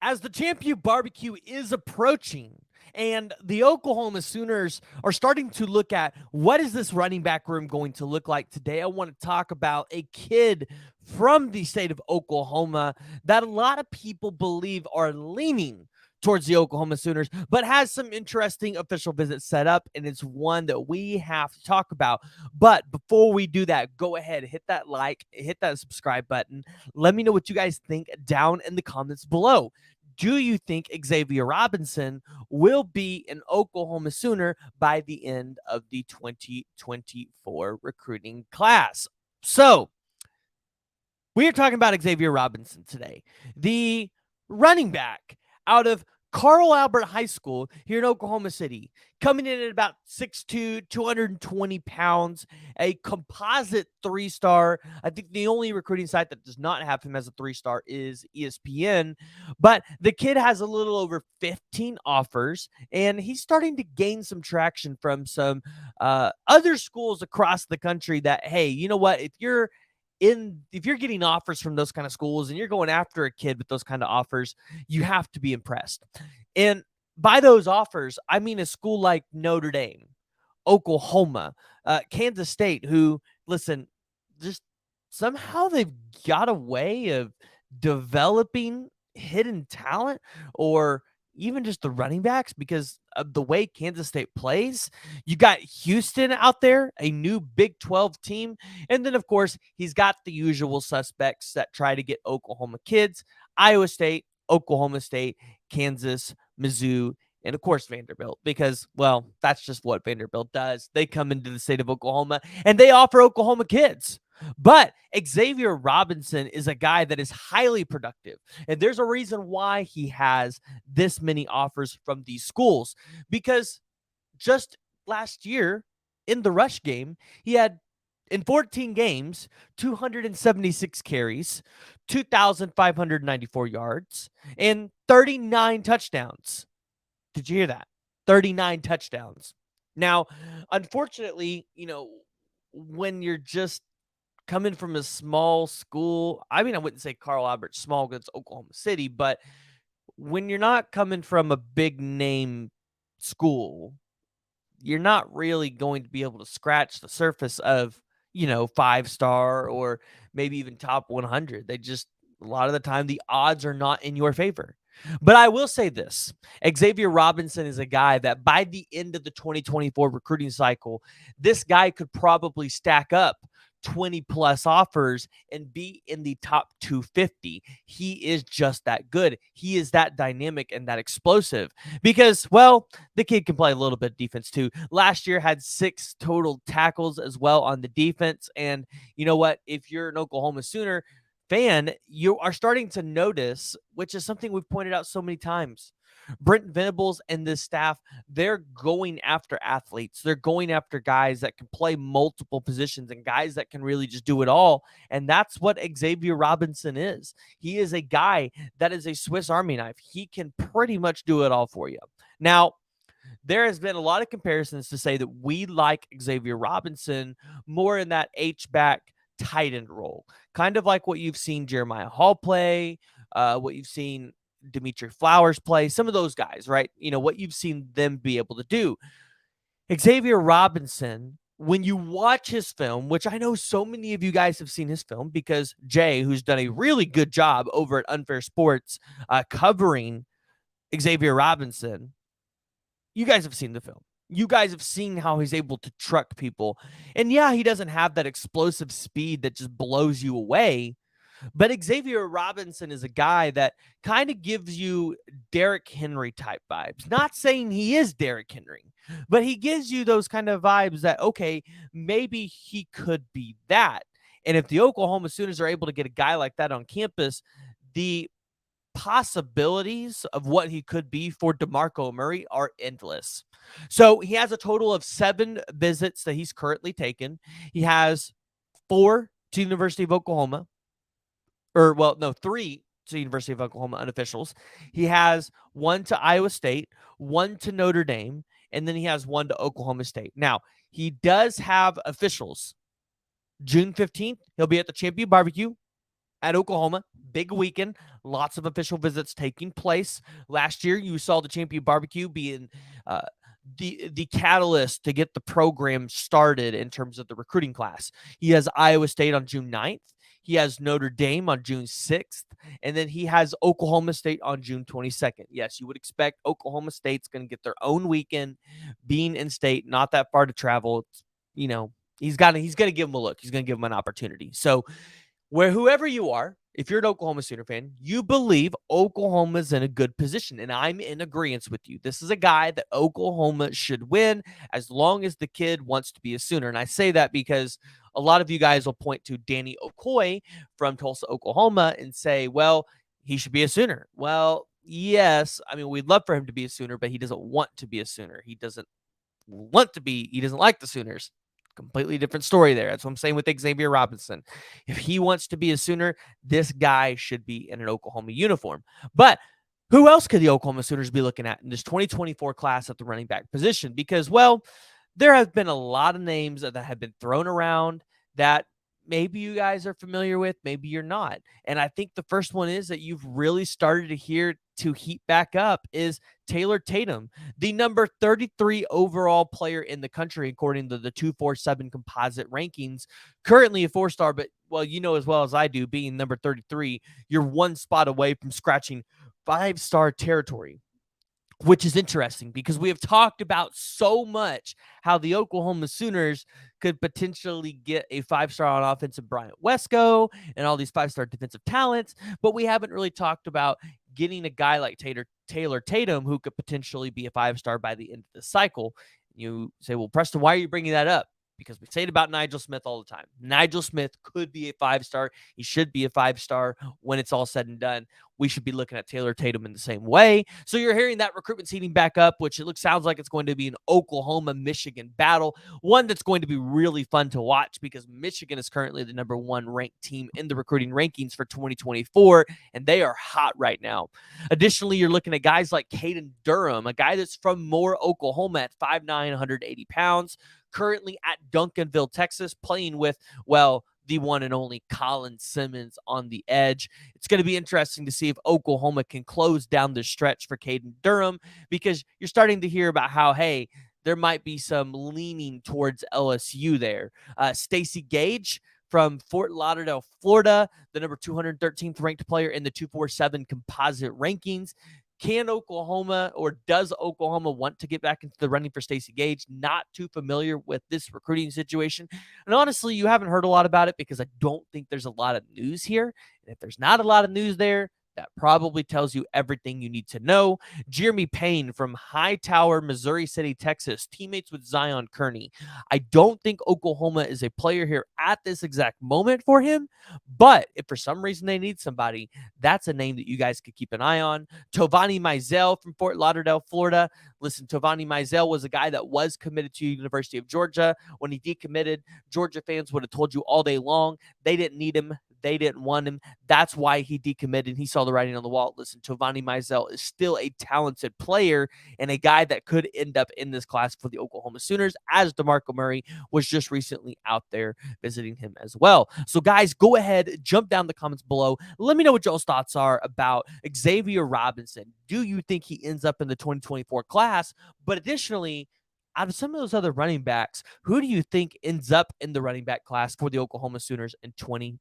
As the Champion Barbecue is approaching and the Oklahoma Sooners are starting to look at what is this running back room going to look like today, I want to talk about a kid from the state of Oklahoma that a lot of people believe are leaning towards the Oklahoma Sooners, but has some interesting official visits set up, and it's one that we have to talk about. But before we do that, go ahead, hit that like, hit that subscribe button. Let me know what you guys think down in the comments below. Do you think Xavier Robinson will be an Oklahoma Sooner by the end of the 2024 recruiting class? So, we are talking about Xavier Robinson today, the running back out of Carl Albert High School here in Oklahoma City, coming in at about 6'2", 220 pounds, a composite 3-star. I think the only recruiting site that does not have him as a 3-star is ESPN, but the kid has a little over 15 offers, and he's starting to gain some traction from some other schools across the country that, hey, you know what, if you're getting offers from those kind of schools and you're going after a kid with those kind of offers, you have to be impressed. And by those offers, I mean a school like Notre Dame, Oklahoma, Kansas State, who, listen, just somehow they've got a way of developing hidden talent, or even just the running backs, because of the way Kansas State plays. You got Houston out there, a new Big 12 team. And then, of course, he's got the usual suspects that try to get Oklahoma kids: Iowa State, Oklahoma State, Kansas, Mizzou, and of course Vanderbilt, because, well, that's just what Vanderbilt does. They come into the state of Oklahoma and they offer Oklahoma kids. But Xavier Robinson is a guy that is highly productive, and there's a reason why he has this many offers from these schools, because just last year in the rush game, he had, in 14 games, 276 carries, 2,594 yards, and 39 touchdowns. Did you hear that? 39 touchdowns. Now, unfortunately, when you're just coming from a small school, I mean, I wouldn't say Carl Albert small because it's Oklahoma City, but when you're not coming from a big name school, you're not really going to be able to scratch the surface of, 5-star or maybe even top 100. They just, a lot of the time, the odds are not in your favor. But I will say this: Xavier Robinson is a guy that by the end of the 2024 recruiting cycle, this guy could probably stack up 20 plus offers and be in the top 250. He is just that good. He is that dynamic and that explosive because, well, the kid can play a little bit of defense too. Last year had 6 total tackles as well on the defense. And you know what? If you're an Oklahoma Sooner fan, you are starting to notice, which is something we've pointed out so many times, Brent Venables and this staff, they're going after athletes. They're going after guys that can play multiple positions and guys that can really just do it all. And that's what Xavier Robinson is. He is a guy that is a Swiss Army knife. He can pretty much do it all for you. Now, there has been a lot of comparisons to say that we like Xavier Robinson more in that H-back tight end role, kind of like what you've seen Jeremiah Hall play, what you've seen Dimitri Flowers play, some of those guys, right? What you've seen them be able to do. Xavier Robinson, when you watch his film, which I know so many of you guys have seen his film because Jay, who's done a really good job over at Unfair Sports covering Xavier Robinson, you guys have seen the film. You guys have seen how he's able to truck people. And yeah, he doesn't have that explosive speed that just blows you away. But Xavier Robinson is a guy that kind of gives you Derrick Henry type vibes. Not saying he is Derrick Henry, but he gives you those kind of vibes that, okay, maybe he could be that. And if the Oklahoma Sooners are able to get a guy like that on campus, the possibilities of what he could be for Demarco Murray are endless. So he has a total of 7 visits that he's currently taken. He has 4 to the University of Oklahoma, 3 to the University of Oklahoma unofficials. He has 1 to Iowa State, 1 to Notre Dame, and then he has 1 to Oklahoma State. Now, he does have officials. June 15th, he'll be at the Champion Barbecue. at Oklahoma. Big weekend, lots of official visits taking place. Last year, you saw the champion barbecue being uh, the catalyst to get the program started in terms of the recruiting class. He has Iowa State on June 9th. He has Notre Dame on June 6th, and then he has Oklahoma State on June 22nd. Yes, you would expect Oklahoma State's going to get their own weekend, being in state, not that far to travel. You know, he's going to give him a look. He's going to give him an opportunity. So where whoever you are, if you're an Oklahoma Sooner fan, you believe Oklahoma's in a good position. And I'm in agreement with you. This is a guy that Oklahoma should win as long as the kid wants to be a Sooner. And I say that because a lot of you guys will point to Danny Okoye from Tulsa, Oklahoma, and say, well, he should be a Sooner. Well, yes. I mean, we'd love for him to be a Sooner, but he doesn't want to be a Sooner. He doesn't he doesn't like the Sooners. Completely different story there. That's what I'm saying with Xavier Robinson. If he wants to be a Sooner, this guy should be in an Oklahoma uniform. But who else could the Oklahoma Sooners be looking at in this 2024 class at the running back position? Because, well, there have been a lot of names that have been thrown around that maybe you guys are familiar with, maybe you're not. And I think the first one is that you've really started to hear to heat back up is Taylor Tatum, the number 33 overall player in the country, according to the 247 composite rankings. Currently a 4-star, but, well, you know as well as I do, being number 33, you're one spot away from scratching 5-star territory, which is interesting because we have talked about so much how the Oklahoma Sooners could potentially get a 5-star on offense in Bryant Wesco and all these 5-star defensive talents, but we haven't really talked about getting a guy like Taylor Tatum who could potentially be a 5-star by the end of the cycle. You say, well, Preston, why are you bringing that up? Because we say it about Nigel Smith all the time. Nigel Smith could be a 5-star. He should be a 5-star when it's all said and done. We should be looking at Taylor Tatum in the same way. So you're hearing that recruitment heating back up, which sounds like it's going to be an Oklahoma-Michigan battle, one that's going to be really fun to watch because Michigan is currently the number 1 ranked team in the recruiting rankings for 2024, and they are hot right now. Additionally, you're looking at guys like Caden Durham, a guy that's from Moore, Oklahoma at 5'9", 180 pounds, currently at Duncanville, Texas, playing with, well, the one and only Colin Simmons on the edge. It's going to be interesting to see if Oklahoma can close down the stretch for Caden Durham because you're starting to hear about how, hey, there might be some leaning towards LSU there. Stacey Gage from Fort Lauderdale, Florida, the number 213th ranked player in the 247 composite rankings. Can Oklahoma, or does Oklahoma want to get back into the running for Stacey Gage? Not too familiar with this recruiting situation. And honestly, you haven't heard a lot about it because I don't think there's a lot of news here. And if there's not a lot of news there, that probably tells you everything you need to know. Jeremy Payne from Hightower, Missouri City, Texas, teammates with Zion Kearney. I don't think Oklahoma is a player here at this exact moment for him, but if for some reason they need somebody, that's a name that you guys could keep an eye on. Tovani Mizell from Fort Lauderdale, Florida. Listen, Tovani Mizell was a guy that was committed to University of Georgia. When he decommitted, Georgia fans would have told you all day long they didn't need him. They didn't want him. That's why he decommitted. He saw the writing on the wall. Listen, Tovani Mizell is still a talented player and a guy that could end up in this class for the Oklahoma Sooners, as Demarco Murray was just recently out there visiting him as well. So, guys, go ahead, jump down the comments below. Let me know what y'all's thoughts are about Xavier Robinson. Do you think he ends up in the 2024 class? But additionally, out of some of those other running backs, who do you think ends up in the running back class for the Oklahoma Sooners in 2024?